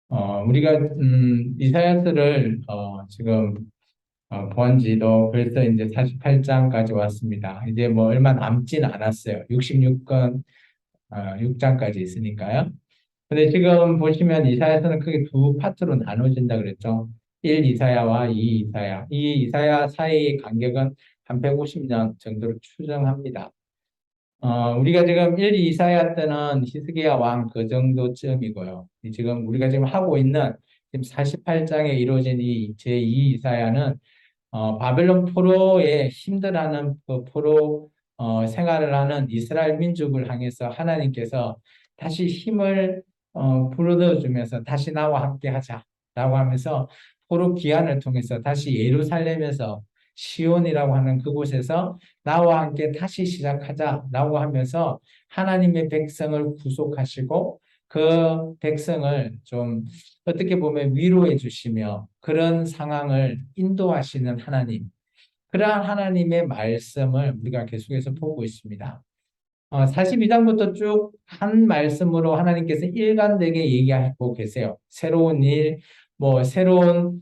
우리가 이사야서를 지금 본 지도 벌써 이제 48장까지 왔습니다. 이제 뭐 얼마 남진 않았어요. 66권 6장까지 있으니까요. 근데 지금 보시면 이사야서는 크게 두 파트로 나눠진다 그랬죠. 1 이사야와 2 이사야. 이 이사야 사이의 간격은 한 150년 정도로 추정합니다. 우리가 지금 1, 이사야 때는 히스기야 왕 그 정도쯤이고요. 지금 우리가 지금 하고 있는 지금 48장에 이루어진 이 제2 이사야는 바벨론 포로에 힘들어하는 그 포로 생활을 하는 이스라엘 민족을 향해서 하나님께서 다시 힘을 불어넣어주면서 다시 나와 함께 하자라고 하면서 포로 기한을 통해서 다시 예루살렘에서 시온이라고 하는 그곳에서 나와 함께 다시 시작하자라고 하면서 하나님의 백성을 구속하시고 그 백성을 좀 어떻게 보면 위로해 주시며 그런 상황을 인도하시는 하나님, 그러한 하나님의 말씀을 우리가 계속해서 보고 있습니다. 42장부터 쭉 한 말씀으로 하나님께서 일관되게 얘기하고 계세요. 새로운 일, 뭐 새로운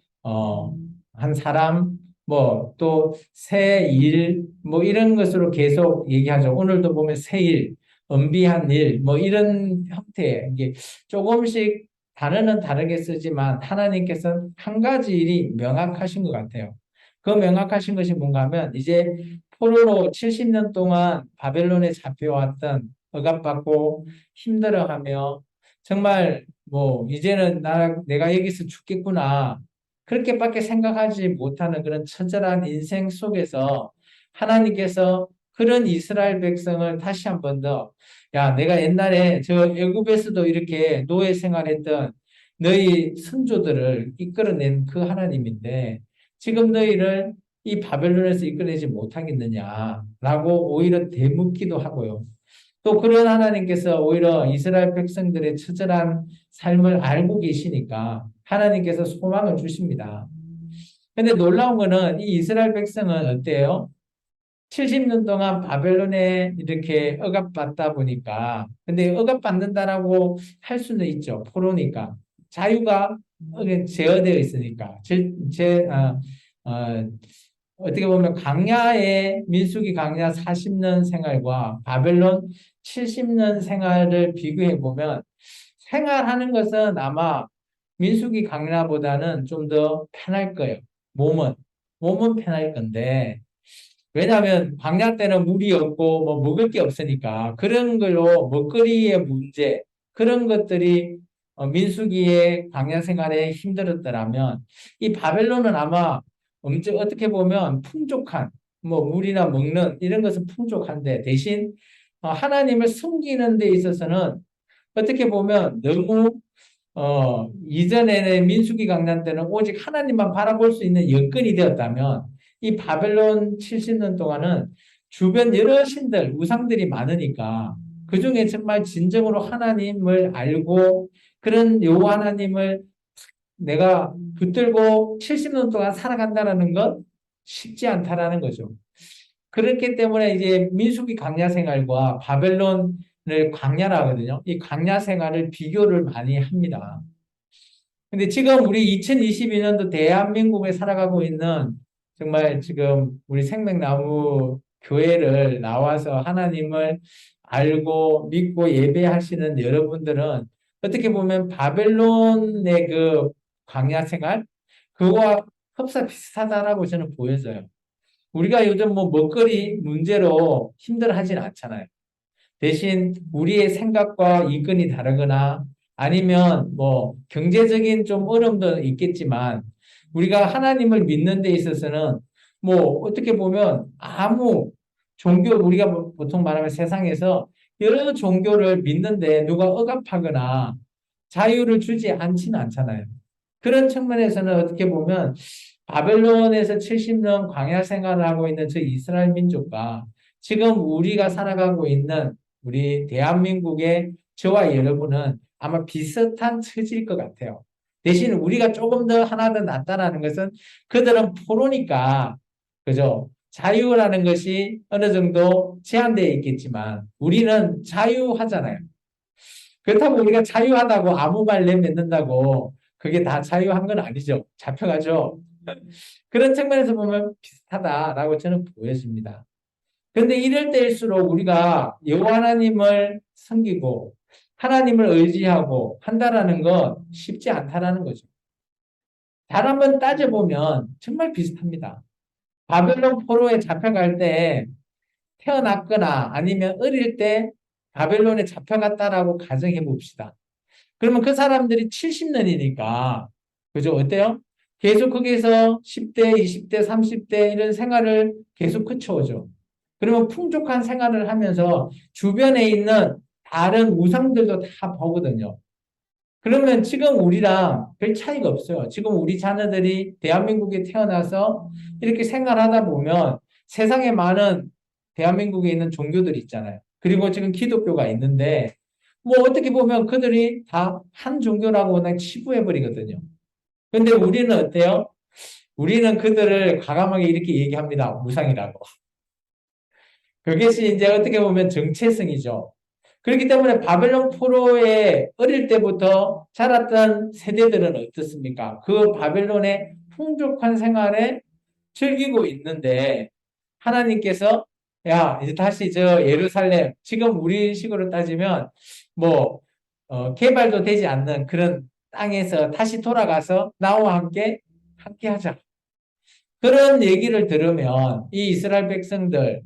한 사람, 뭐 또 새 일, 뭐 이런 것으로 계속 얘기하죠. 오늘도 보면 새 일, 은비한 일, 뭐 이런 형태, 이게 조금씩 단어는 다르게 쓰지만 하나님께서는 한 가지 일이 명확하신 것 같아요. 그 명확하신 것이 뭔가 하면 이제 포로로 70년 동안 바벨론에 잡혀왔던 억압받고 힘들어하며 정말 뭐 이제는 내가 여기서 죽겠구나 그렇게밖에 생각하지 못하는 그런 처절한 인생 속에서 하나님께서 그런 이스라엘 백성을 다시 한 번 더, 야, 내가 옛날에 저 애굽에서도 이렇게 노예 생활했던 너희 선조들을 이끌어낸 그 하나님인데 지금 너희를 이 바벨론에서 이끌어내지 못하겠느냐라고 오히려 되묻기도 하고요. 또 그런 하나님께서 오히려 이스라엘 백성들의 처절한 삶을 알고 계시니까 하나님께서 소망을 주십니다. 근데 놀라운 거는 이 이스라엘 백성은 어때요? 70년 동안 바벨론에 이렇게 억압받다 보니까, 근데 억압받는다라고 할 수는 있죠. 포로니까. 자유가 제어되어 있으니까. 어, 어떻게 보면 강야의 민수기 강야 40년 생활과 바벨론 70년 생활을 비교해 보면 생활하는 것은 아마 민수기 강야보다는 좀 더 편할 거예요. 몸은 몸은 편할 건데 왜냐하면 광야 때는 물이 없고 뭐 먹을 게 없으니까 그런 걸로 먹거리의 문제 그런 것들이 민수기의 광야 생활에 힘들었더라면 이 바벨론은 아마 엄청 어떻게 보면 풍족한 뭐 물이나 먹는 이런 것은 풍족한데 대신 하나님을 섬기는 데 있어서는 어떻게 보면 너무 이전에는 민수기 강난 때는 오직 하나님만 바라볼 수 있는 여건이 되었다면 이 바벨론 70년 동안은 주변 여러 신들, 우상들이 많으니까 그 중에 정말 진정으로 하나님을 알고 그런 여호와 하나님을 내가 붙들고 70년 동안 살아간다는 건 쉽지 않다라는 거죠. 그렇기 때문에 이제 민수기 광야 생활과 바벨론을 광야라 하거든요. 이 광야 생활을 비교를 많이 합니다. 근데 지금 우리 2022년도 대한민국에 살아가고 있는 정말 지금 우리 생명나무 교회를 나와서 하나님을 알고 믿고 예배하시는 여러분들은 어떻게 보면 바벨론의 그 광야 생활 그거와 흡사 비슷하다라고 저는 보여져요. 우리가 요즘 뭐 먹거리 문제로 힘들어하진 않잖아요. 대신 우리의 생각과 이건이 다르거나 아니면 뭐 경제적인 좀 어려움도 있겠지만 우리가 하나님을 믿는 데 있어서는 뭐 어떻게 보면 아무 종교 우리가 뭐 보통 말하면 세상에서 여러 종교를 믿는데 누가 억압하거나 자유를 주지 않지는 않잖아요. 그런 측면에서는 어떻게 보면 바벨론에서 70년 광야 생활을 하고 있는 저 이스라엘 민족과 지금 우리가 살아가고 있는 우리 대한민국의 저와 여러분은 아마 비슷한 처지일 것 같아요. 대신 우리가 조금 더 하나 더 낫다라는 것은 그들은 포로니까, 그죠? 자유라는 것이 어느 정도 제한되어 있겠지만 우리는 자유하잖아요. 그렇다고 우리가 자유하다고 아무 말 내뱉는다고 그게 다 자유한 건 아니죠. 잡혀가죠. 그런 측면에서 보면 비슷하다라고 저는 보여집니다. 그런데 이럴 때일수록 우리가 여호와 하나님을 섬기고 하나님을 의지하고 한다라는 건 쉽지 않다라는 거죠. 잘 한번 따져보면 정말 비슷합니다. 바벨론 포로에 잡혀갈 때 태어났거나 아니면 어릴 때 바벨론에 잡혀갔다라고 가정해 봅시다. 그러면 그 사람들이 70년이니까, 그죠? 어때요? 계속 거기에서 10대, 20대, 30대 이런 생활을 계속 거쳐오죠. 그러면 풍족한 생활을 하면서 주변에 있는 다른 우상들도 다 보거든요. 그러면 지금 우리랑 별 차이가 없어요. 지금 우리 자녀들이 대한민국에 태어나서 이렇게 생활하다 보면 세상에 많은 대한민국에 있는 종교들이 있잖아요. 그리고 지금 기독교가 있는데 뭐 어떻게 보면 그들이 다 한 종교라고 그냥 치부해버리거든요. 근데 우리는 어때요? 우리는 그들을 과감하게 이렇게 얘기합니다. 무상이라고. 그것이 이제 어떻게 보면 정체성이죠. 그렇기 때문에 바벨론 포로에 어릴 때부터 자랐던 세대들은 어떻습니까? 그 바벨론의 풍족한 생활에 즐기고 있는데 하나님께서 야 이제 다시 저 예루살렘 지금 우리 식으로 따지면 뭐 개발도 되지 않는 그런 땅에서 다시 돌아가서 나와 함께 하자. 그런 얘기를 들으면 이 이스라엘 백성들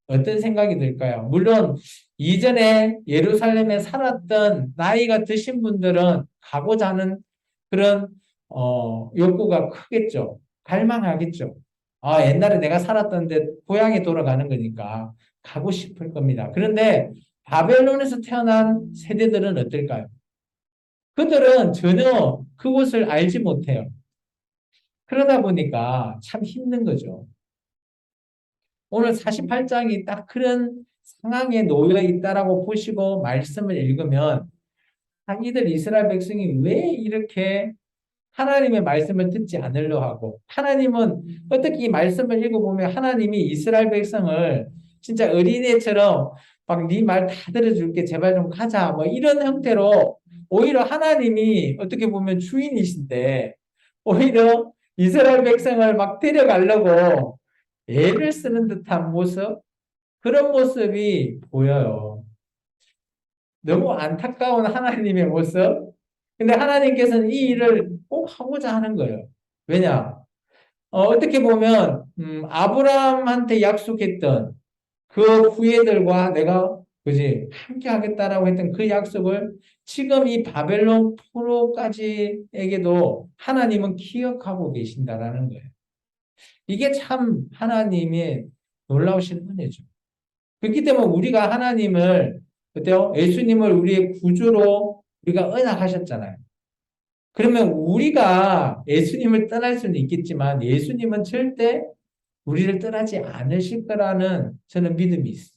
어떤 생각이 들까요? 물론 이전에 예루살렘에 살았던 나이가 드신 분들은 가고자 하는 그런 욕구가 크겠죠. 갈망하겠죠. 아, 옛날에 내가 살았던데 고향에 돌아가는 거니까 가고 싶을 겁니다. 그런데 바벨론에서 태어난 세대들은 어떨까요? 그들은 전혀 그곳을 알지 못해요. 그러다 보니까 참 힘든 거죠. 오늘 48장이 딱 그런 상황에 놓여 있다라고 보시고 말씀을 읽으면 이들 이스라엘 백성이 왜 이렇게 하나님의 말씀을 듣지 않으려 하고 하나님은 어떻게 이 말씀을 읽어보면 하나님이 이스라엘 백성을 진짜 어린애처럼 막 네 말 다 들어줄게 제발 좀 가자 뭐 이런 형태로 오히려 하나님이 어떻게 보면 주인이신데 오히려 이스라엘 백성을 막 데려가려고 애를 쓰는 듯한 모습 그런 모습이 보여요. 너무 안타까운 하나님의 모습. 근데 하나님께서는 이 일을 꼭 하고자 하는 거예요. 왜냐? 어떻게 보면 아브라함한테 약속했던 그 후예들과 내가 그지 함께 하겠다라고 했던 그 약속을 지금 이 바벨론 포로까지에게도 하나님은 기억하고 계신다라는 거예요. 이게 참 하나님의 놀라우신 은혜죠. 그렇기 때문에 우리가 하나님을 그때요 예수님을 우리의 구주로 우리가 언약하셨잖아요. 그러면 우리가 예수님을 떠날 수는 있겠지만 예수님은 절대 우리를 떠나지 않으실 거라는 저는 믿음이 있습니다.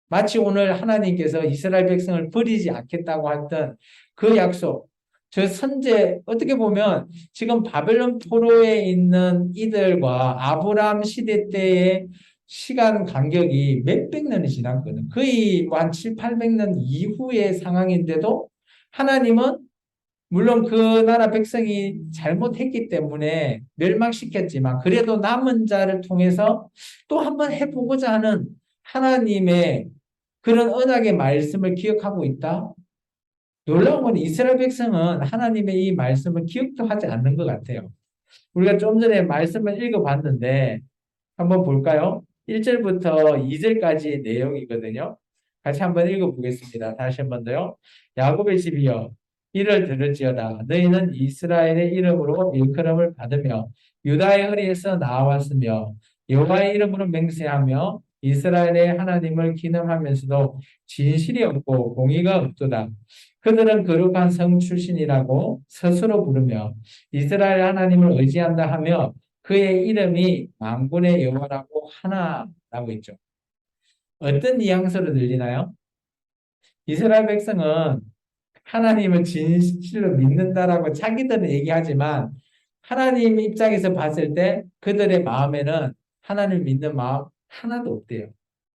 마치 오늘 하나님께서 이스라엘 백성을 버리지 않겠다고 했던 그 약속, 저 선제 어떻게 보면 지금 바벨론 포로에 있는 이들과 아브라함 시대 때의 시간 간격이 몇백 년이 지났거든. 거의 뭐한 7, 800년 이후의 상황인데도 하나님은 물론 그 나라 백성이 잘못했기 때문에 멸망시켰지만 그래도 남은 자를 통해서 또 한번 해보고자 하는 하나님의 그런 언약의 말씀을 기억하고 있다. 놀라운 건 이스라엘 백성은 하나님의 이 말씀을 기억도 하지 않는 것 같아요. 우리가 좀 전에 말씀을 읽어봤는데 한번 볼까요? 1절부터 2절까지 내용이거든요. 같이 한번 읽어보겠습니다. 다시 한번 더요. 야곱의 집이여 이를 들을지어다. 너희는 이스라엘의 이름으로 일컬음을 받으며 유다의 허리에서 나왔으며 여호와의 이름으로 맹세하며 이스라엘의 하나님을 기념하면서도 진실이 없고 공의가 없도다. 그들은 거룩한 성 출신이라고 스스로 부르며 이스라엘 하나님을 의지한다 하며 그의 이름이 만군의 여호와라고 하나라고 있죠. 어떤 뉘앙스로 들리나요? 이스라엘 백성은 하나님을 진실로 믿는다라고 자기들은 얘기하지만 하나님 입장에서 봤을 때 그들의 마음에는 하나님을 믿는 마음 하나도 없대요.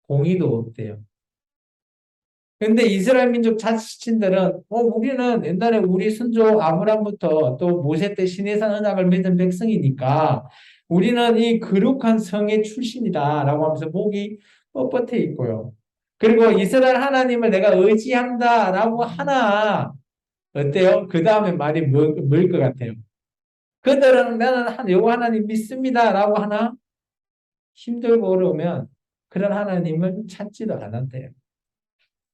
공의도 없대요. 근데 이스라엘 민족 자신들은 우리는 옛날에 우리 선조 아브람부터 또 모세 때 시내산 언약을 맺은 백성이니까 우리는 이 거룩한 성의 출신이다라고 하면서 목이 뻣뻣해 있고요. 그리고 이스라엘 하나님을 내가 의지한다라고 하나 어때요? 그 다음에 말이 뭘 것 같아요? 그들은 나는 여호와 하나님 믿습니다라고 하나 힘들고 어려우면 그런 하나님을 찾지도 않았대요.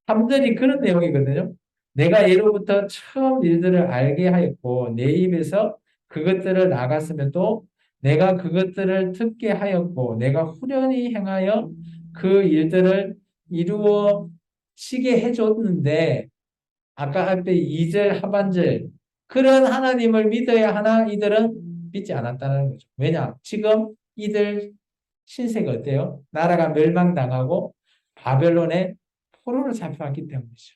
함들이 그런 내용이거든요. 내가 예로부터 처음 일들을 알게 하였고 내 입에서 그것들을 나갔음에도 내가 그것들을 듣게 하였고 내가 후련히 행하여 그 일들을 이루어 지게 해줬는데 아까 앞에 2절 하반절 그런 하나님을 믿어야 하나 이들은 믿지 않았다는 거죠. 왜냐? 지금 이들 신세가 어때요? 나라가 멸망당하고 바벨론의 포로로 잡혀왔기 때문이죠.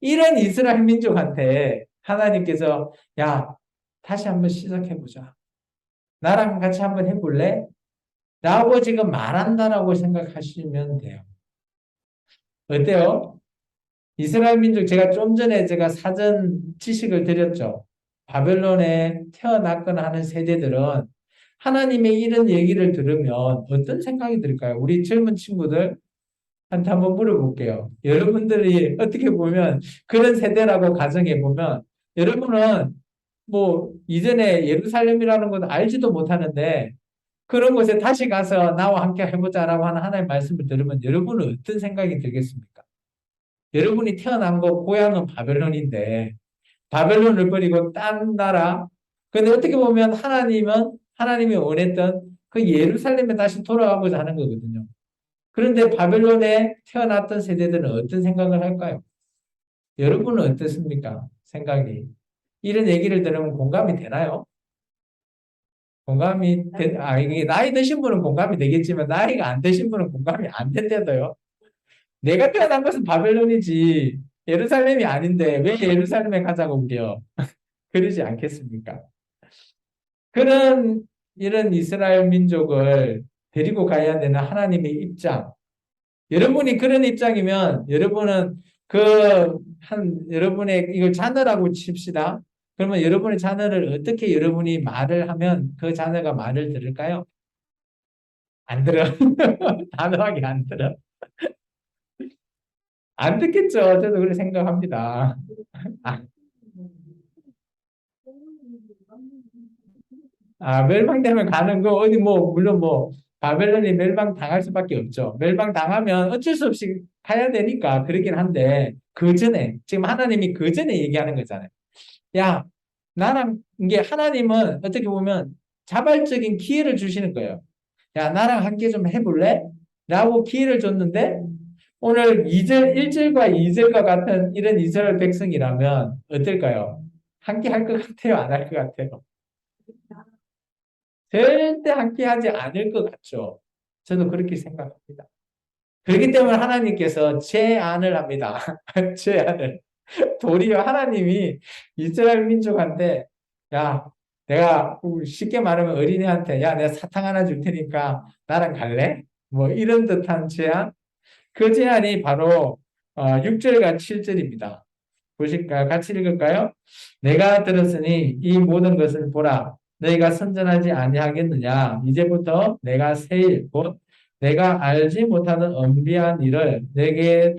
이런 이스라엘 민족한테 하나님께서 야 다시 한번 시작해보자. 나랑 같이 한번 해볼래? 라고 지금 말한다라고 생각하시면 돼요. 어때요? 이스라엘 민족 제가 사전 지식을 드렸죠. 바벨론에 태어났거나 하는 세대들은 하나님의 이런 얘기를 들으면 어떤 생각이 들까요? 우리 젊은 친구들 한테 한번 물어볼게요. 여러분들이 어떻게 보면 그런 세대라고 가정해 보면 여러분은 뭐 이전에 예루살렘이라는 건 알지도 못하는데 그런 곳에 다시 가서 나와 함께 해보자라고 하는 하나님의 말씀을 들으면 여러분은 어떤 생각이 들겠습니까? 여러분이 태어난 곳 고향은 바벨론인데 바벨론을 버리고 딴 나라 근데 어떻게 보면 하나님이 원했던 그 예루살렘에 다시 돌아가고자 하는 거거든요. 그런데 바벨론에 태어났던 세대들은 어떤 생각을 할까요? 여러분은 어떻습니까? 생각이. 이런 얘기를 들으면 공감이 되나요? 이게 나이 드신 분은 공감이 되겠지만, 나이가 안 드신 분은 공감이 안 된대도요. 내가 태어난 것은 바벨론이지, 예루살렘이 아닌데, 왜 예루살렘에 가자고 그래요? 그러지 않겠습니까? 이런 이스라엘 민족을 데리고 가야 되는 하나님의 입장, 여러분이 그런 입장이면 여러분은 여러분의 이걸 자녀라고 칩시다. 그러면 여러분의 자녀를 어떻게 여러분이 말을 하면 그 자녀가 말을 들을까요? 안 들어. 단호하게 안 들어. 안 듣겠죠. 저도 그렇게 생각합니다. 아, 멸망되면 가는 거 어디 뭐 물론 뭐 바벨론이 멸망 당할 수밖에 없죠. 멸망 당하면 어쩔 수 없이 가야 되니까 그러긴 한데 그 전에 지금 하나님이 그 전에 얘기하는 거잖아요. 야, 나랑 이게 하나님은 어떻게 보면 자발적인 기회를 주시는 거예요. 야, 나랑 함께 좀 해볼래? 라고 기회를 줬는데 오늘 2절, 1절과 2절과 같은 이런 이스라엘 백성이라면 어떨까요? 함께 할 것 같아요? 안 할 것 같아요? 절대 함께 하지 않을 것 같죠. 저도 그렇게 생각합니다. 그렇기 때문에 하나님께서 제안을 합니다. 제안을. 도리어 하나님이 이스라엘 민족한테 야, 내가 쉽게 말하면 어린이한테 야, 내가 사탕 하나 줄 테니까 나랑 갈래? 뭐 이런 듯한 제안. 그 제안이 바로 6절과 7절입니다. 보실까요? 같이 읽을까요? 내가 들었으니 이 모든 것을 보라. 너희가 선전하지 아니하겠느냐? 이제부터 내가 새 일, 곧 내가 알지 못하는 엄비한 일을 내게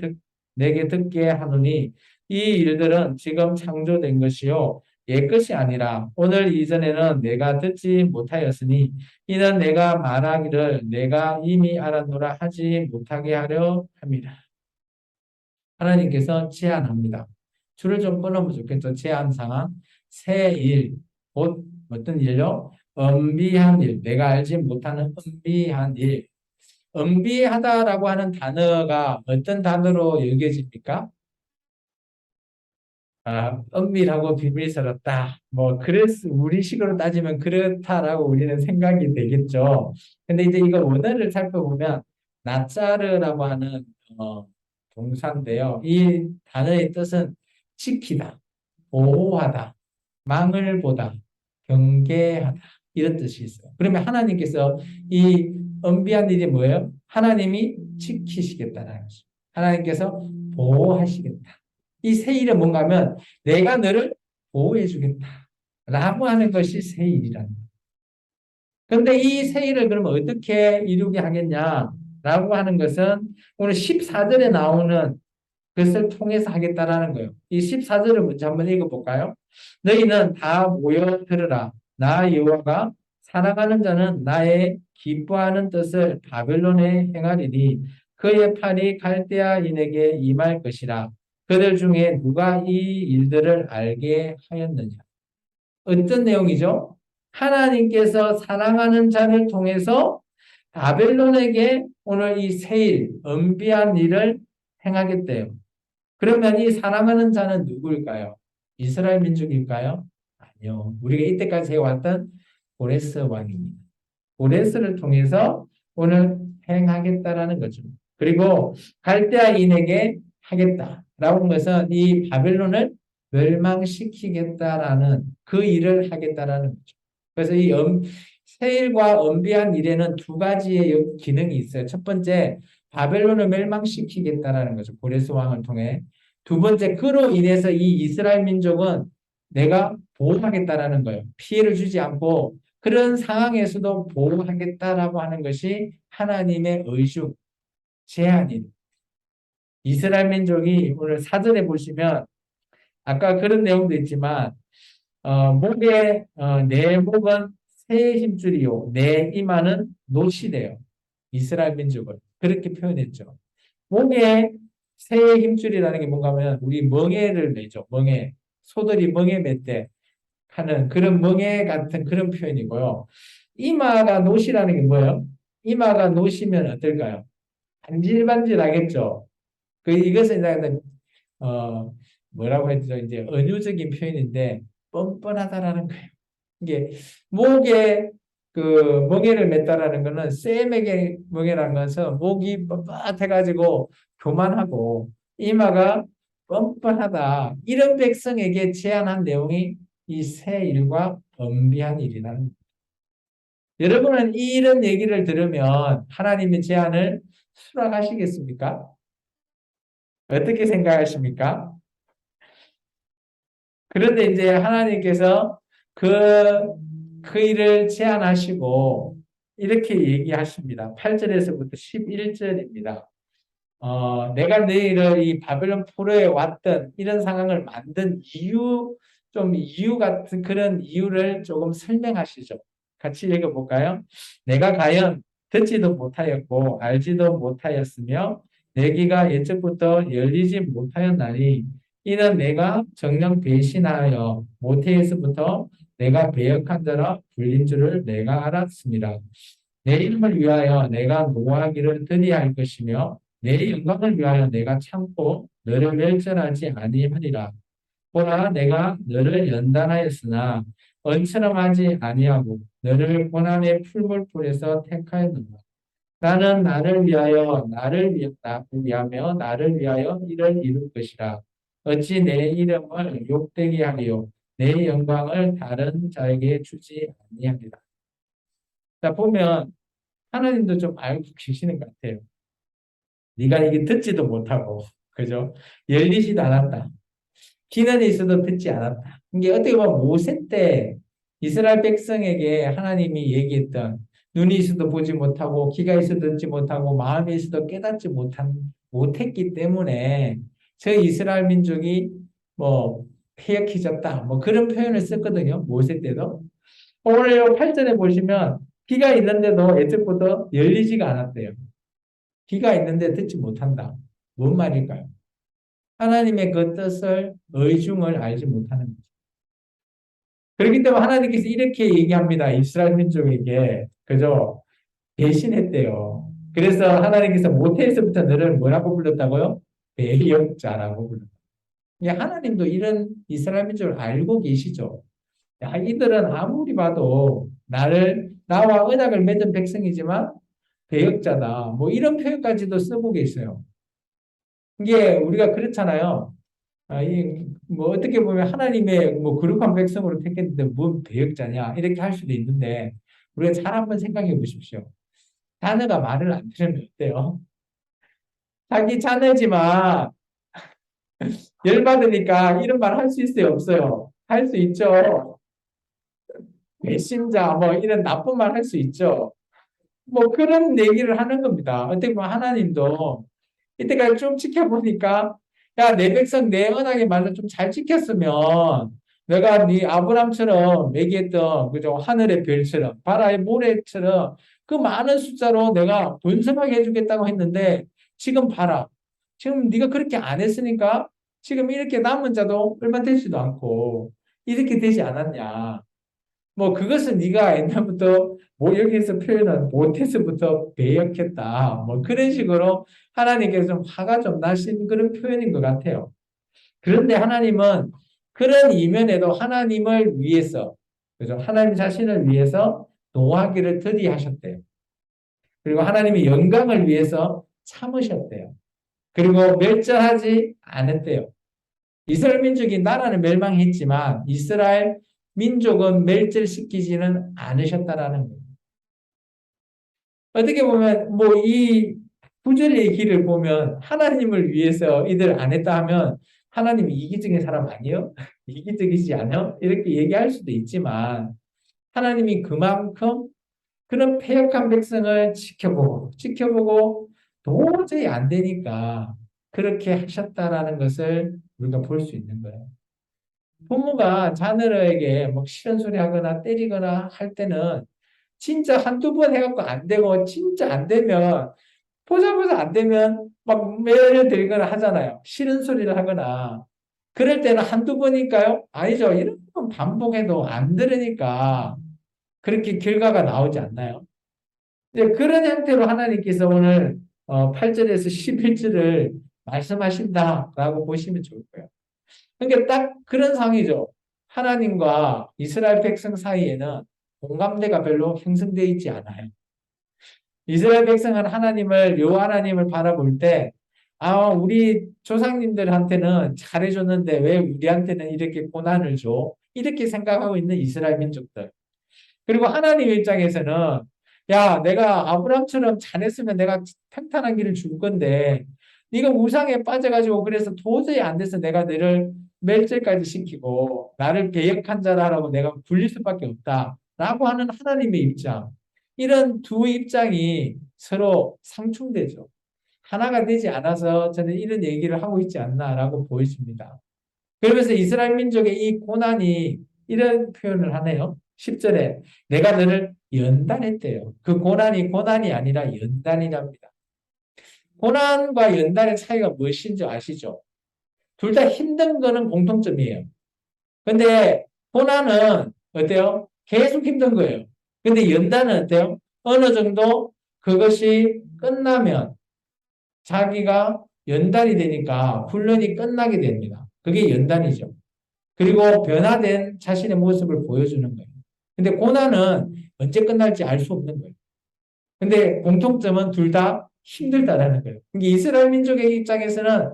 듣게 하노니 이 일들은 지금 창조된 것이요. 옛 것이 아니라 오늘 이전에는 내가 듣지 못하였으니 이는 내가 말하기를 내가 이미 알았노라 하지 못하게 하려 함이라. 하나님께서 제안합니다. 줄을 좀 끊으면 좋겠죠. 제안 상황. 새 일, 곧 어떤 일요? 엄비한 일. 내가 알지 못하는 엄비한 일. 엄비하다라고 하는 단어가 어떤 단어로 여겨집니까? 엄밀하고 비밀스럽다. 뭐, 우리식으로 따지면 그렇다라고 우리는 생각이 되겠죠. 근데 이제 이거 원어를 살펴보면, 나짜르라고 하는, 동사인데요. 이 단어의 뜻은 지키다, 보호하다, 망을 보다, 경계하다. 이런 뜻이 있어요. 그러면 하나님께서 이 엄비한 일이 뭐예요? 하나님이 지키시겠다는 것입니다. 하나님께서 보호하시겠다. 이 세일은 뭔가 하면 내가 너를 보호해 주겠다. 라고 하는 것이 세일이라는 거예요. 그런데 이 세일을 그러면 어떻게 이루게 하겠냐라고 하는 것은 오늘 14절에 나오는 것을 통해서 하겠다라는 거예요. 이 14절을 먼저 한번 읽어볼까요? 너희는 다 모여 들으라. 나 여호와가 사랑하는 자는 나의 기뻐하는 뜻을 바벨론에 행하리니 그의 팔이 갈대아인에게 임할 것이라. 그들 중에 누가 이 일들을 알게 하였느냐. 어떤 내용이죠? 하나님께서 사랑하는 자를 통해서 바벨론에게 오늘 이 세일, 엄비한 일을 행하겠대요. 그러면 이 사랑하는 자는 누구일까요? 이스라엘 민족일까요? 아니요. 우리가 이때까지 해왔던 고레스 왕입니다. 고레스를 통해서 오늘 행하겠다라는 거죠. 그리고 갈대아인에게 하겠다라고 하는 것은 이 바벨론을 멸망시키겠다라는 그 일을 하겠다라는 거죠. 그래서 이 세일과 엄비한 일에는 두 가지의 기능이 있어요. 첫 번째, 바벨론을 멸망시키겠다라는 거죠. 고레스 왕을 통해. 두 번째, 그로 인해서 이 이스라엘 민족은 내가 보호하겠다라는 거예요. 피해를 주지 않고 그런 상황에서도 보호하겠다라고 하는 것이 하나님의 의중, 제안인. 이스라엘 민족이 오늘 사전에 보시면 아까 그런 내용도 있지만 내 목은 새의 힘줄이요 내 이마는 노시래요. 이스라엘 민족을 그렇게 표현했죠. 목에 새의 힘줄이라는 게 뭔가 하면 우리 멍에를 매죠. 멍에 소들이 멍에 맬때 하는 그런 멍에 같은 그런 표현이고요. 이마가 노시라는 게 뭐예요? 이마가 노시면 어떨까요? 반질반질하겠죠. 이것은 이제 어 뭐라고 했죠? 이제 은유적인 표현인데 뻔뻔하다라는 거예요. 이게 목에 그 멍에를 맸다라는 거는 쇠매개 멍에라는 것은 목이 뻣뻣해가지고 교만하고 이마가 뻔뻔하다 이런 백성에게 제안한 내용이 이 새 일과 엄비한 일이라는 거예요. 여러분은 이런 얘기를 들으면 하나님의 제안을 수락하시겠습니까? 어떻게 생각하십니까? 그런데 이제 하나님께서 그, 그 일을 제안하시고 이렇게 얘기하십니다. 8절에서부터 11절입니다. 내가 너희를 이 바벨론 포로에 왔던 이런 상황을 만든 이유 같은 그런 이유를 조금 설명하시죠. 같이 읽어볼까요? 내가 과연 듣지도 못하였고 알지도 못하였으며 내 귀가 옛적부터 열리지 못하였나니 이는 내가 정녕 배신하여 모태에서부터 내가 배역한 자라 불린 줄을 내가 알았습니다. 내 이름을 위하여 내가 노하기를 더디할 것이며 내 영광을 위하여 내가 참고 너를 멸절하지 아니하리라. 보라 내가 너를 연단하였으나 언처럼 하지 아니하고 너를 고난의 풀물불에서 택하였노라. 나는 나를 위하며 나를 위하여 이를 이룰 것이라. 어찌 내 이름을 욕되게 하리요 내 영광을 다른 자에게 주지 아니하리라. 자 보면 하나님도 좀 알고 계시는 것 같아요. 네가 이게 듣지도 못하고 그죠? 열리지도 않았다. 귀는 있어도 듣지 않았다. 이게 어떻게 보면 모세 때 이스라엘 백성에게 하나님이 얘기했던 눈이 있어도 보지 못하고 귀가 있어도 듣지 못하고 마음이 있어도 깨닫지 못했기 때문에 저 이스라엘 민족이 뭐 패역해졌다 뭐 그런 표현을 썼거든요. 모세 때도. 오늘 8절에 보시면 귀가 있는데도 애적부터 열리지가 않았대요. 귀가 있는데 듣지 못한다. 뭔 말일까요? 하나님의 그 뜻을 의중을 알지 못하는 거죠. 그렇기 때문에 하나님께서 이렇게 얘기합니다. 이스라엘 민족에게 그죠? 배신했대요. 그래서 하나님께서 모태에서부터 너를 뭐라고 불렀다고요? 배역자라고 불렀다. 하나님도 이런 이스라엘 민족을 알고 계시죠. 야, 이들은 아무리 봐도 나와 언약을 맺은 백성이지만 배역자다. 뭐 이런 표현까지도 쓰고 계세요. 이게 우리가 그렇잖아요. 뭐 어떻게 보면 하나님의 뭐 거룩한 백성으로 택했는데 뭔 배역자냐 이렇게 할 수도 있는데 우리가 잘 한번 생각해 보십시오. 자녀가 말을 안 들으면 어때요? 자기 자네지만 열받으니까 이런 말 할 수 있어요, 없어요? 할 수 있죠. 배신자, 뭐 이런 나쁜 말 할 수 있죠. 뭐 그런 얘기를 하는 겁니다. 어떻게 보면 하나님도 이때까지 좀 지켜보니까 야, 내 백성 내 언약의 말을 좀 잘 지켰으면 내가 네 아브람처럼 얘기했던 그죠 하늘의 별처럼 바다의 모래처럼 그 많은 숫자로 내가 번성하게 해주겠다고 했는데 지금 봐라. 지금 네가 그렇게 안 했으니까 지금 이렇게 남은 자도 얼마 되지도 않고 이렇게 되지 않았냐. 뭐 그것은 네가 옛날부터 뭐 여기에서 표현은 모태서부터 배역했다. 뭐 그런 식으로 하나님께서 좀 화가 좀 나신 그런 표현인 것 같아요. 그런데 하나님은 그런 이면에도 하나님을 위해서, 그죠? 하나님 자신을 위해서 노하기를 더디하셨대요. 그리고 하나님의 영광을 위해서 참으셨대요. 그리고 멸절하지 않았대요. 이스라엘 민족이 나라는 멸망했지만 이스라엘 민족은 멸절시키지는 않으셨다라는 거예요. 어떻게 보면 뭐 이 구절의 길을 보면 하나님을 위해서 이들 안 했다 하면 하나님이 이기적인 사람 아니요? 이기적이지 않요? 이렇게 얘기할 수도 있지만 하나님이 그만큼 그런 패역한 백성을 지켜보고 도저히 안 되니까 그렇게 하셨다라는 것을 우리가 볼 수 있는 거예요. 부모가 자녀에게 뭐 싫은 소리 하거나 때리거나 할 때는 진짜 한두 번 해갖고 안 되고 진짜 안 되면 보자보자 안 되면 막 매를 들거나 하잖아요. 싫은 소리를 하거나 그럴 때는 한두 번일까요? 아니죠. 이런 번 반복해도 안 들으니까 그렇게 결과가 나오지 않나요? 네, 그런 형태로 하나님께서 오늘 8절에서 11절을 말씀하신다라고 보시면 좋을 거예요. 그러니까 딱 그런 상황이죠. 하나님과 이스라엘 백성 사이에는 공감대가 별로 형성되어 있지 않아요. 이스라엘 백성은 하나님을, 여호와 하나님을 바라볼 때, 아, 우리 조상님들한테는 잘해줬는데 왜 우리한테는 이렇게 고난을 줘? 이렇게 생각하고 있는 이스라엘 민족들. 그리고 하나님 입장에서는 야, 내가 아브람처럼 잘했으면 내가 평탄한 길을 줄 건데 네가 우상에 빠져가지고 그래서 도저히 안 돼서 내가 너를 멸절까지 시키고 나를 배역한 자라라고 내가 불릴 수밖에 없다라고 하는 하나님의 입장. 이런 두 입장이 서로 상충되죠. 하나가 되지 않아서 저는 이런 얘기를 하고 있지 않나라고 보여집니다. 그러면서 이스라엘 민족의 이 고난이 이런 표현을 하네요. 10절에 내가 너를 연단했대요. 그 고난이 아니라 연단이랍니다. 고난과 연단의 차이가 무엇인지 아시죠? 둘 다 힘든 거는 공통점이에요. 근데 고난은 어때요? 계속 힘든 거예요. 근데 연단은 어때요? 어느 정도 그것이 끝나면 자기가 연단이 되니까 훈련이 끝나게 됩니다. 그게 연단이죠. 그리고 변화된 자신의 모습을 보여주는 거예요. 근데 고난은 언제 끝날지 알 수 없는 거예요. 근데 공통점은 둘 다 힘들다라는 거예요. 이게 이스라엘 민족의 입장에서는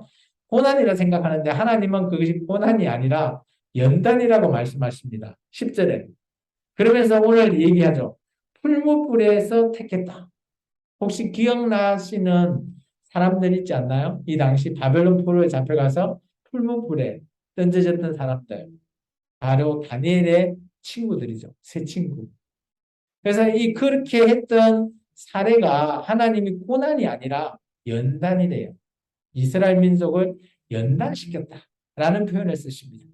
고난이라 생각하는데 하나님은 그것이 고난이 아니라 연단이라고 말씀하십니다. 10절에. 그러면서 오늘 얘기하죠. 풀무불에서 택했다. 혹시 기억나시는 사람들 있지 않나요? 이 당시 바벨론 포로에 잡혀가서 풀무불에 던져졌던 사람들. 바로 다니엘의 친구들이죠. 세 친구. 그래서 이 그렇게 했던 사례가 하나님이 고난이 아니라 연단이래요. 이스라엘 민족을 연단시켰다라는 표현을 쓰십니다.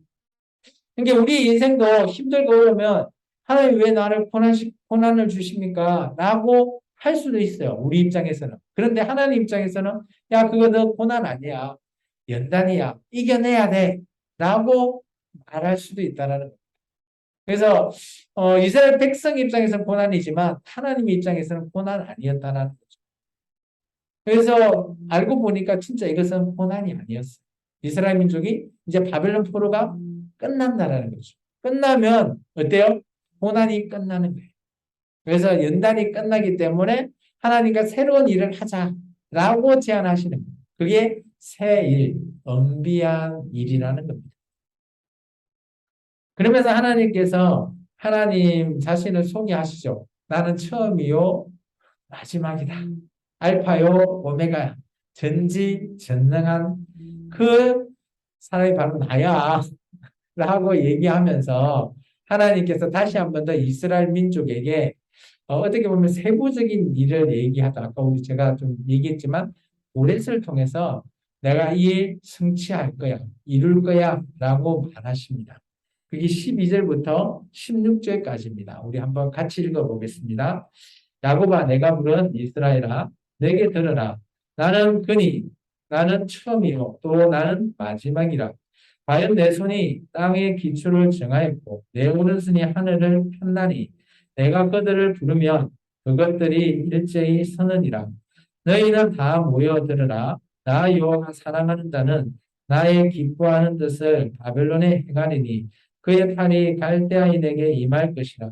그러니까 우리 인생도 힘들고 그러면 하나님 왜 나를 고난을 주십니까? 라고 할 수도 있어요. 우리 입장에서는. 그런데 하나님 입장에서는 야 그거 너 고난 아니야. 연단이야. 이겨내야 돼. 라고 말할 수도 있다는 거예요. 그래서 이스라엘 백성 입장에서는 고난이지만 하나님 입장에서는 고난 아니었다는 거죠. 그래서 알고 보니까 진짜 이것은 고난이 아니었어요. 이스라엘 민족이 이제 바벨론 포로가 끝난다라는 거죠. 끝나면 어때요? 고난이 끝나는 거예요. 그래서 연단이 끝나기 때문에 하나님과 새로운 일을 하자라고 제안하시는 거예요. 그게 새 일, 엄비한 일이라는 겁니다. 그러면서 하나님께서 하나님 자신을 소개하시죠. 나는 처음이요, 마지막이다. 알파요, 오메가야. 전지전능한 그 사람이 바로 나야 라고 얘기하면서 하나님께서 다시 한 번 더 이스라엘 민족에게 어떻게 보면 세부적인 일을 얘기하다. 아까 우리 제가 좀 얘기했지만 오렛을 통해서 내가 이 일 성취할 거야, 이룰 거야 라고 말하십니다. 그게 12절부터 16절까지입니다. 우리 한번 같이 읽어보겠습니다. 야곱아, 내가 부른 이스라엘아, 내게 들으라. 나는 그니, 나는 처음이요, 또 나는 마지막이라. 과연 내 손이 땅의 기초를 정하였고 내 오른손이 하늘을 폈나니 내가 그들을 부르면 그것들이 일제히 서느니라. 너희는 다 모여들으라. 나 여호와가 사랑하는 자는 나의 기뻐하는 뜻을 바벨론에 행하리니 그의 팔이 갈대아인에게 임할 것이라.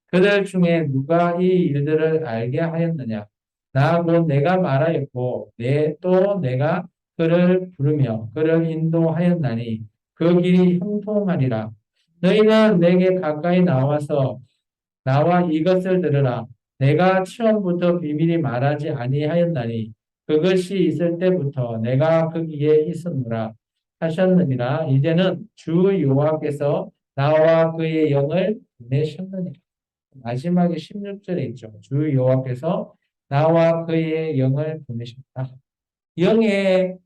그들 중에 누가 이 일들을 알게 하였느냐? 나 곧 내가 말하였고 또 내가 그를 부르며 그를 인도하였나니 그 길이 형통하리라. 너희는 내게 가까이 나와 이것을 들으라. 내가 처음부터 비밀히 말하지 아니하였나니 그것이 있을 때부터 내가 거기에 있었노라 하셨느니라. 이제는 주 여호와께서 나와 그의 영을 보내셨느니라. 마지막에 16절에 있죠. 주 여호와께서 나와 그의 영을 보내셨다. 영에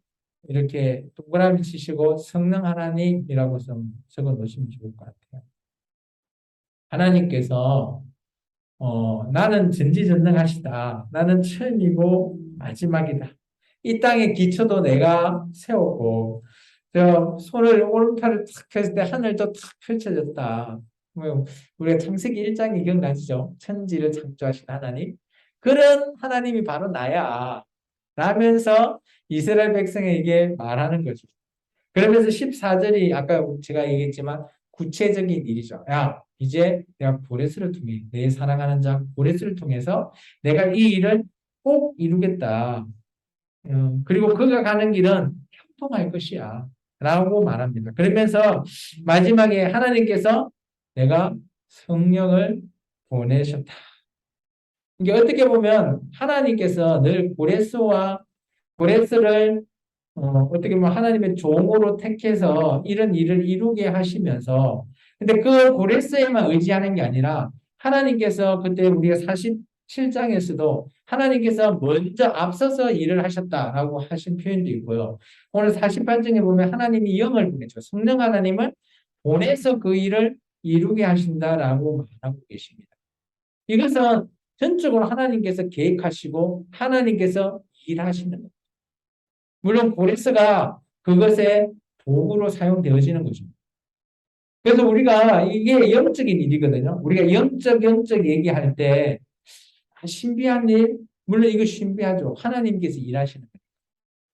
이렇게 동그라미 치시고 성령 하나님이라고 적어 놓으시면 좋을 것 같아요. 하나님께서 나는 전지전능하시다. 나는 처음이고 마지막이다. 이 땅의 기초도 내가 세웠고 저 손을 오른팔을 탁 폈을 때 하늘도 탁 펼쳐졌다. 우리가 창세기 1장 기억나시죠? 천지를 창조하신 하나님. 그런 하나님이 바로 나야. 라면서 이스라엘 백성에게 말하는 거죠. 그러면서 14절이 아까 제가 얘기했지만 구체적인 일이죠. 야, 이제 내가 보레스를 통해 내 사랑하는 자 보레스를 통해서 내가 이 일을 꼭 이루겠다. 그리고 그가 가는 길은 형통할 것이야. 라고 말합니다. 그러면서 마지막에 하나님께서 내가 성령을 보내셨다. 이게 어떻게 보면 하나님께서 늘 고레스를 어떻게 보면 하나님의 종으로 택해서 이런 일을 이루게 하시면서 근데 그 고레스에만 의지하는 게 아니라 하나님께서 그때 우리가 47장에서도 하나님께서 먼저 앞서서 일을 하셨다라고 하신 표현도 있고요. 오늘 48장에 보면 하나님이 영을 보내죠. 성령 하나님을 보내서 그 일을 이루게 하신다라고 말하고 계십니다. 이것은 전적으로 하나님께서 계획하시고 하나님께서 일하시는 겁니다. 물론 고레스가 그것의 도구로 사용되어지는 거죠. 그래서 우리가 이게 영적인 일이거든요. 우리가 영적 얘기할 때 신비한 일, 물론 이거 신비하죠. 하나님께서 일하시는 거예요.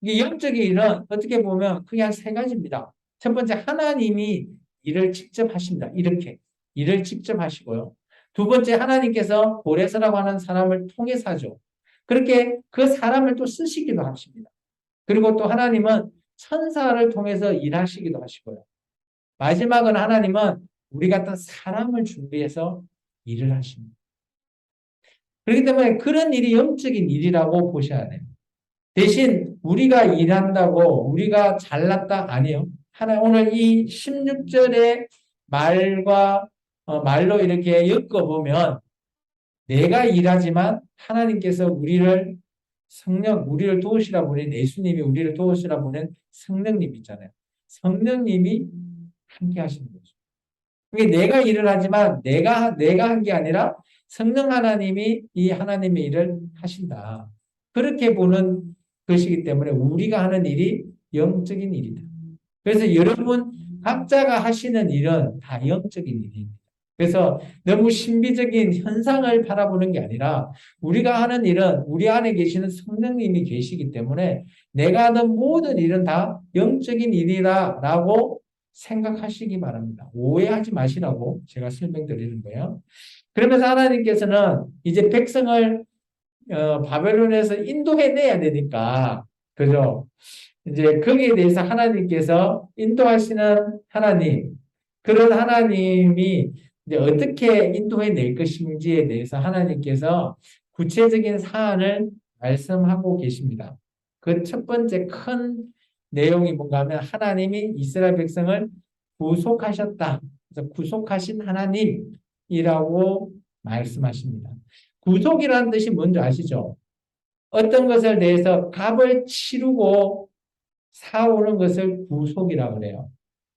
이게 영적인 일은 어떻게 보면 그냥 세 가지입니다. 첫 번째, 하나님이 일을 직접 하십니다. 이렇게 일을 직접 하시고요. 두 번째, 하나님께서 고레스라고 하는 사람을 통해서 하죠. 그렇게 그 사람을 또 쓰시기도 하십니다. 그리고 또 하나님은 천사를 통해서 일하시기도 하시고요. 마지막은 하나님은 우리 같은 사람을 준비해서 일을 하십니다. 그렇기 때문에 그런 일이 영적인 일이라고 보셔야 돼요. 대신 우리가 일한다고 우리가 잘났다 아니요. 오늘 이 16절의 말로 이렇게 엮어보면 내가 일하지만 하나님께서 우리를 도우시라 보낸 예수님이 우리를 도우시라 보낸 성령님 있잖아요. 성령님이 함께 하시는 거죠. 그게 내가 일을 하지만 내가 한 게 아니라 성령 하나님이 이 하나님의 일을 하신다. 그렇게 보는 것이기 때문에 우리가 하는 일이 영적인 일이다. 그래서 여러분 각자가 하시는 일은 다 영적인 일입니다. 그래서 너무 신비적인 현상을 바라보는 게 아니라 우리가 하는 일은 우리 안에 계시는 성령님이 계시기 때문에 내가 하는 모든 일은 다 영적인 일이다라고 생각하시기 바랍니다. 오해하지 마시라고 제가 설명드리는 거예요. 그러면서 하나님께서는 이제 백성을 바벨론에서 인도해내야 되니까 그죠? 이제 거기에 대해서 하나님께서 인도하시는 하나님, 그런 하나님이 이제 어떻게 인도해낼 것인지에 대해서 하나님께서 구체적인 사안을 말씀하고 계십니다. 그 첫 번째 큰 내용이 뭔가 하면 하나님이 이스라엘 백성을 구속하셨다. 그래서 구속하신 하나님이라고 말씀하십니다. 구속이라는 뜻이 뭔지 아시죠? 어떤 것을 대해서 값을 치르고 사오는 것을 구속이라고 그래요.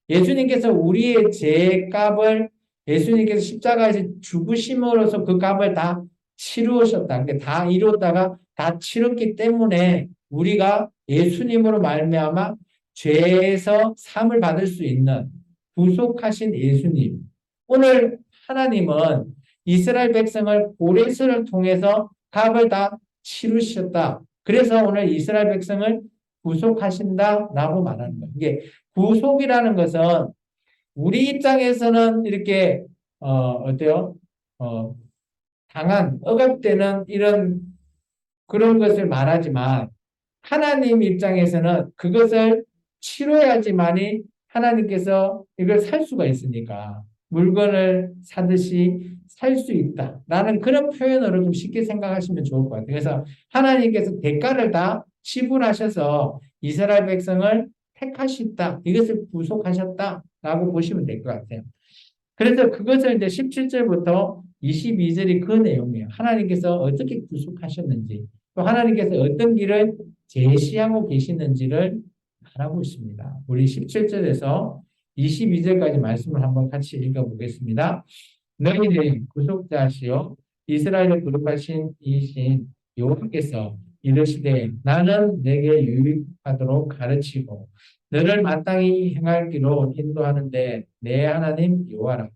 예수님께서 우리의 죄값을 예수님께서 십자가에서 죽으심으로써 그 값을 다 치루셨다. 그러니까 다 이루었다가 다 치렀기 때문에 우리가 예수님으로 말미암아 죄에서 사함을 받을 수 있는 구속하신 예수님. 오늘 하나님은 이스라엘 백성을 고레스를 통해서 값을 다 치르셨다. 그래서 오늘 이스라엘 백성을 구속하신다라고 말하는 거예요. 이게 구속이라는 것은 우리 입장에서는 이렇게 어때요? 어, 당한 억압되는 이런 그런 것을 말하지만 하나님 입장에서는 그것을 치료해야지만이 하나님께서 이걸 살 수가 있으니까 물건을 사듯이 살 수 있다라는 그런 표현으로 좀 쉽게 생각하시면 좋을 것 같아요. 그래서 하나님께서 대가를 다 지불하셔서 이스라엘 백성을 택하셨다. 이것을 구속하셨다라고 보시면 될 것 같아요. 그래서 그것을 이제 17절부터 22절이 그 내용이에요. 하나님께서 어떻게 구속하셨는지, 또 하나님께서 어떤 길을 제시하고 계시는지를 말하고 있습니다. 우리 17절에서 22절까지 말씀을 한번 같이 읽어보겠습니다. 너희는 구속자시요 이스라엘을 거룩하신 이신 여호와께서 이르시되 나는 내게 유익하도록 가르치고 너를 마땅히 행할 길로 인도하는데 내 하나님 여호와라.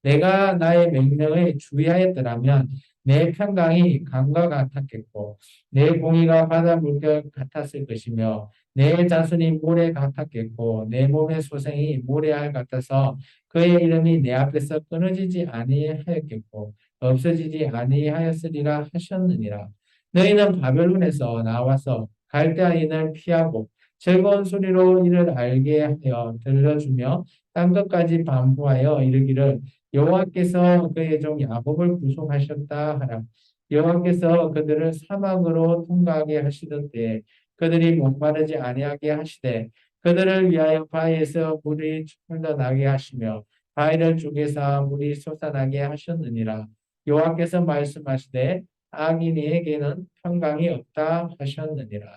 내가 나의 명령에 주의하였더라면 내 평강이 강과 같았겠고 내 공의가 바다 물결 같았을 것이며 내 자손이 모래 같았겠고 내 몸의 소생이 모래알 같아서 그의 이름이 내 앞에서 끊어지지 아니하였겠고 없어지지 아니하였으리라 하셨느니라. 너희는 바벨론에서 나와서 갈대아인을 피하고 즐거운 소리로 이를 알게 하여 들려주며 땅 끝까지 반포하여 이르기를 여호와께서 그의 종 야곱을 구속하셨다 하라. 여호와께서 그들을 사막으로 통과하게 하시던 때에 그들이 목마르지 아니하게 하시되 그들을 위하여 바위에서 물이 흘러나게 하시며 바위를 쪼개사 물이 솟아나게 하셨느니라. 여호와께서 말씀하시되 악인에게는 평강이 없다 하셨느니라.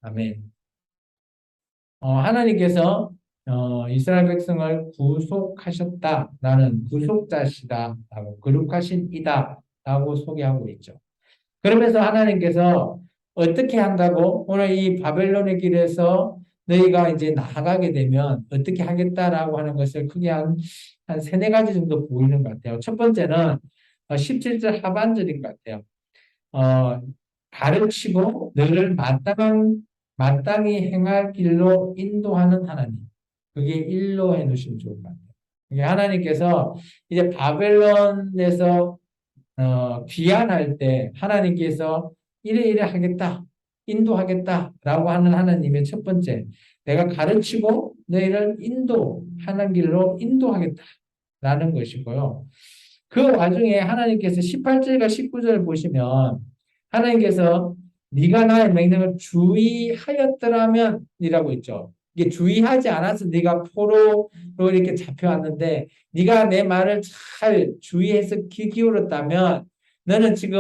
아멘. 하나님께서 이스라엘 백성을 구속하셨다라는 구속자시다라고 거룩하신 이다라고 소개하고 있죠. 그러면서 하나님께서 어떻게 한다고 오늘 이 바벨론의 길에서 너희가 이제 나아가게 되면 어떻게 하겠다라고 하는 것을 크게 한 세네 가지 정도 보이는 것 같아요. 첫 번째는 17절 하반절인 것 같아요. 어, 가르치고 너를 마땅히 행할 길로 인도하는 하나님. 그게 일로 해 놓으시면 좋을 것 같아요. 이게 하나님께서 이제 바벨론에서 귀환할 때 하나님께서 이래 하겠다, 인도하겠다라고 하는 하나님의 첫 번째, 내가 가르치고 너희를 인도하는 길로 인도하겠다라는 것이고요. 그 와중에 하나님께서 18절과 19절을 보시면 하나님께서 네가 나의 명령을 주의하였더라면 이라고 있죠. 이게 주의하지 않아서 네가 포로로 이렇게 잡혀왔는데 네가 내 말을 잘 주의해서 귀 기울였다면 너는 지금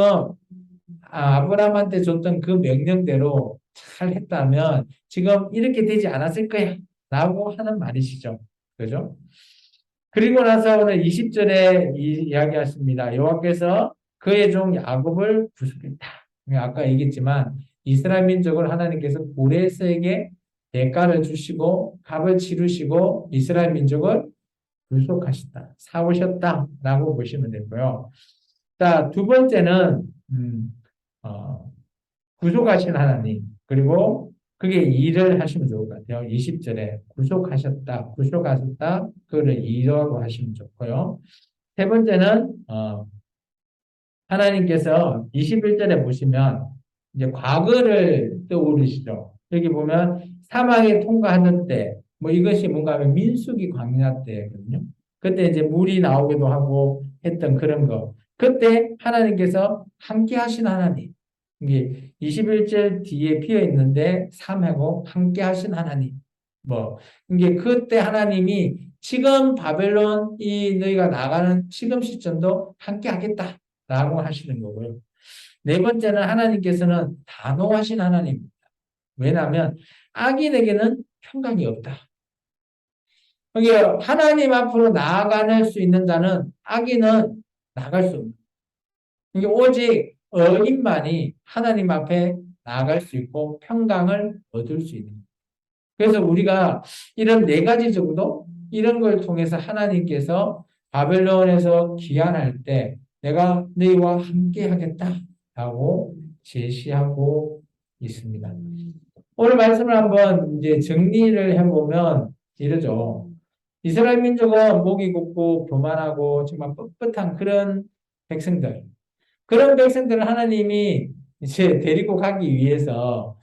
아브라함한테 줬던 그 명령대로 잘 했다면 지금 이렇게 되지 않았을 거야 라고 하는 말이시죠. 그죠? 그리고 나서 오늘 20절에 이야기하십니다. 여호와께서 그의 종 야곱을 구속했다. 아까 얘기했지만 이스라엘 민족을 하나님께서 고레스에게 대가를 주시고 값을 치르시고 이스라엘 민족을 구속하셨다. 사오셨다라고 보시면 되고요. 자, 두 번째는 구속하신 하나님 그리고 그게 일을 하시면 좋을 것 같아요. 20절에 구속하셨다, 그거를 일하고 하시면 좋고요. 세 번째는 하나님께서 21절에 보시면 이제 과거를 떠오르시죠. 여기 보면 사막에 통과하던 때, 뭐 이것이 뭔가 하면 민수기 광야 때거든요. 그때 이제 물이 나오기도 하고 했던 그런 거. 그때 하나님께서 함께 하신 하나님. 이게 21절 뒤에 비어 있는데 3하고 함께 하신 하나님. 뭐, 이게 그때 하나님이 지금 바벨론 이 너희가 나가는 지금 시점도 함께 하겠다라고 하시는 거고요. 네 번째는 하나님께서는 단호하신 하나님입니다. 왜냐하면 악인에게는 평강이 없다. 이게 하나님 앞으로 나아갈 수 있는 자는 악인은 나갈 수 없는. 이게 오직 의인만이 하나님 앞에 나아갈 수 있고 평강을 얻을 수 있는. 그래서 우리가 이런 네 가지 정도 이런 걸 통해서 하나님께서 바벨론에서 귀환할 때 내가 너희와 함께 하겠다라고 제시하고 있습니다. 오늘 말씀을 한번 이제 정리를 해보면 이러죠. 이스라엘 민족은 목이 굽고 교만하고 정말 뻣뻣한 그런 백성들. 그런 백성들을 하나님이 이제 데리고 가기 위해서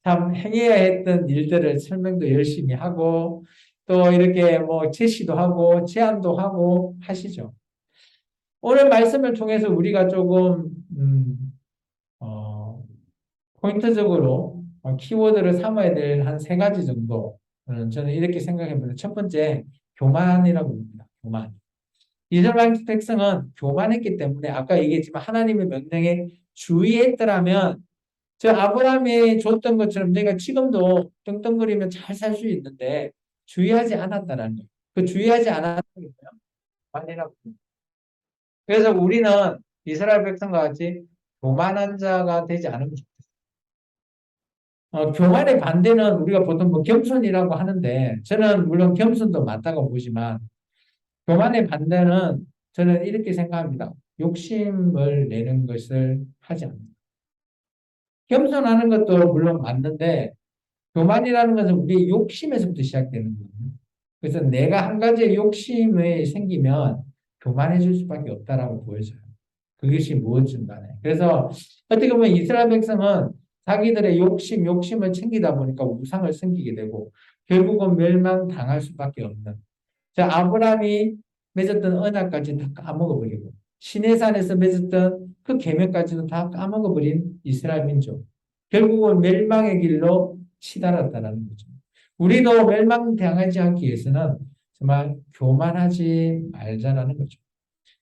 참 행해야 했던 일들을 설명도 열심히 하고 또 이렇게 뭐 제시도 하고 제안도 하고 하시죠. 오늘 말씀을 통해서 우리가 조금 어, 포인트적으로 키워드를 삼아야 될 한 세 가지 정도 저는 이렇게 생각해 봅니다. 첫 번째 교만이라고 봅니다. 교만. 이스라엘 백성은 교만했기 때문에 아까 얘기했지만 하나님의 명령에 주의했더라면 저 아브라함이 줬던 것처럼 내가 지금도 떵떵거리면 잘 살 수 있는데 주의하지 않았다는 거예요. 그 주의하지 않았다는 거예요. 교만이라고. 그래서 우리는 이스라엘 백성과 같이 교만한 자가 되지 않으면 좋겠어요. 교만의 반대는 우리가 보통 뭐 겸손이라고 하는데 저는 물론 겸손도 맞다고 보지만 교만의 반대는 저는 이렇게 생각합니다. 욕심을 내는 것을 하지 않는다. 겸손하는 것도 물론 맞는데 교만이라는 것은 우리의 욕심에서부터 시작되는 거예요. 그래서 내가 한 가지의 욕심이 생기면 교만해질 수밖에 없다라고 보여져요. 그것이 무엇인 간에. 그래서 어떻게 보면 이스라엘 백성은 자기들의 욕심을 챙기다 보니까 우상을 섬기게 되고 결국은 멸망당할 수밖에 없는. 자, 아브라함이 맺었던 언약까지 다 까먹어버리고 시내산에서 맺었던 그 계명까지도 다 까먹어버린 이스라엘 민족. 결국은 멸망의 길로 치달았다는 거죠. 우리도 멸망당하지 않기 위해서는 정말 교만하지 말자라는 거죠.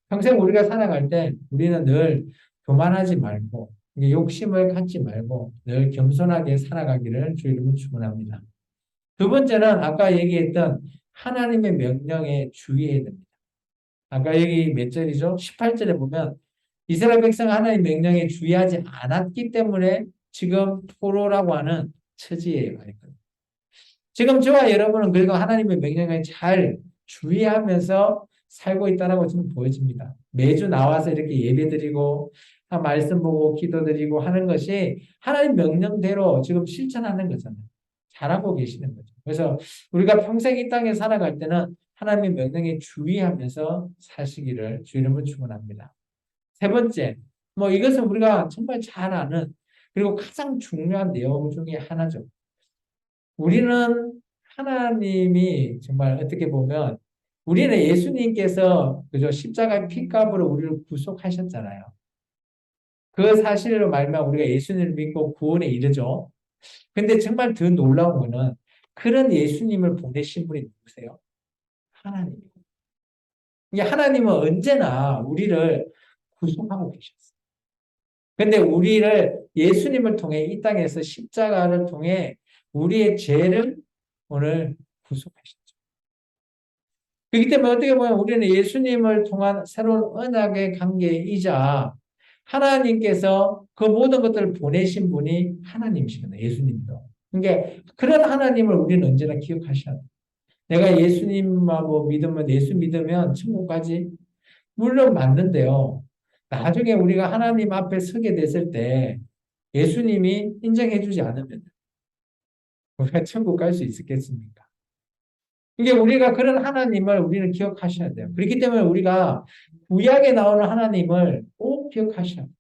평생 우리가 살아갈 때 우리는 늘 교만하지 말고 욕심을 갖지 말고 늘 겸손하게 살아가기를 주 이름으로 축원합니다. 두 번째는 아까 얘기했던 하나님의 명령에 주의해야 됩니다. 아까 여기 몇 절이죠? 18절에 보면 이스라엘 백성 하나님 명령에 주의하지 않았기 때문에 지금 포로라고 하는 처지에 와 있거든요. 지금 저와 여러분은 그래도 하나님의 명령에 잘 주의하면서 살고 있다라고 지금 보여집니다. 매주 나와서 이렇게 예배드리고 말씀 보고 기도드리고 하는 것이 하나님 명령대로 지금 실천하는 거잖아요. 잘하고 계시는 거죠. 그래서 우리가 평생 이 땅에 살아갈 때는 하나님의 명령에 주의하면서 사시기를 주 이름으로 축원합니다. 세 번째, 뭐 이것은 우리가 정말 잘 아는 그리고 가장 중요한 내용 중에 하나죠. 우리는 하나님이 정말 어떻게 보면 우리는 예수님께서 그저 십자가의 피값으로 우리를 구속하셨잖아요. 그 사실로 말미암아 우리가 예수님을 믿고 구원에 이르죠. 근데 정말 더 놀라운 거는 그런 예수님을 보내신 분이 누구세요? 하나님. 이게 하나님은 언제나 우리를 구속하고 계셨어요. 근데 우리를 예수님을 통해 이 땅에서 십자가를 통해 우리의 죄를 오늘 구속하셨죠. 그렇기 때문에 어떻게 보면 우리는 예수님을 통한 새로운 언약의 관계이자 하나님께서 그 모든 것들을 보내신 분이 하나님이시거든요. 예수님도. 그러니까 그런 하나님을 우리는 언제나 기억하셔야 돼요. 내가 예수님하고 믿으면 예수 믿으면 천국까지 물론 맞는데요. 나중에 우리가 하나님 앞에 서게 됐을 때 예수님이 인정해주지 않으면 우리가 천국 갈 수 있겠습니까? 이게 우리가 그런 하나님을 우리는 기억하셔야 돼요. 그렇기 때문에 우리가 구약에 나오는 하나님을 꼭 기억하셔야 돼요.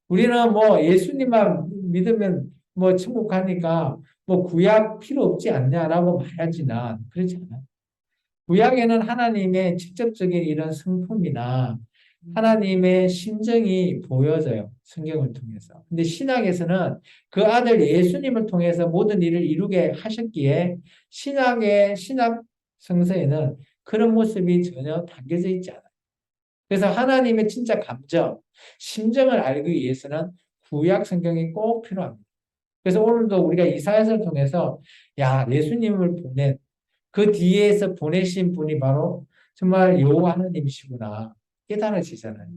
우리는 뭐 예수님만 믿으면 뭐 천국 가니까 뭐 구약 필요 없지 않냐라고 말하지만 그렇지 않아요. 구약에는 하나님의 직접적인 이런 성품이나 하나님의 심정이 보여져요. 성경을 통해서. 근데 신학에서는 그 아들 예수님을 통해서 모든 일을 이루게 하셨기에 신학 성서에는 그런 모습이 전혀 담겨져 있지 않아요. 그래서 하나님의 진짜 감정, 심정을 알기 위해서는 구약 성경이 꼭 필요합니다. 그래서 오늘도 우리가 이사야서를 통해서 야, 예수님을 보낸 그 뒤에서 보내신 분이 바로 정말 여호와 하나님이시구나 깨달아지잖아요.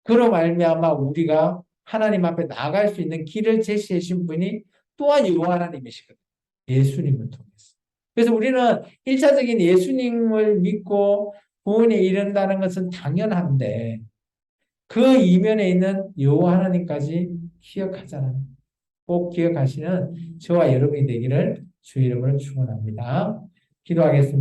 그로 말미암아 우리가 하나님 앞에 나아갈 수 있는 길을 제시해 주신 분이 또한 여호와 하나님이시거든요. 예수님을 통해서. 그래서 우리는 일차적인 예수님을 믿고 구원에 이른다는 것은 당연한데 그 이면에 있는 여호와 하나님까지 기억하잖아요. 꼭 기억하시는 저와 여러분이 되기를 주의 이름으로 축원합니다. 기도하겠습니다.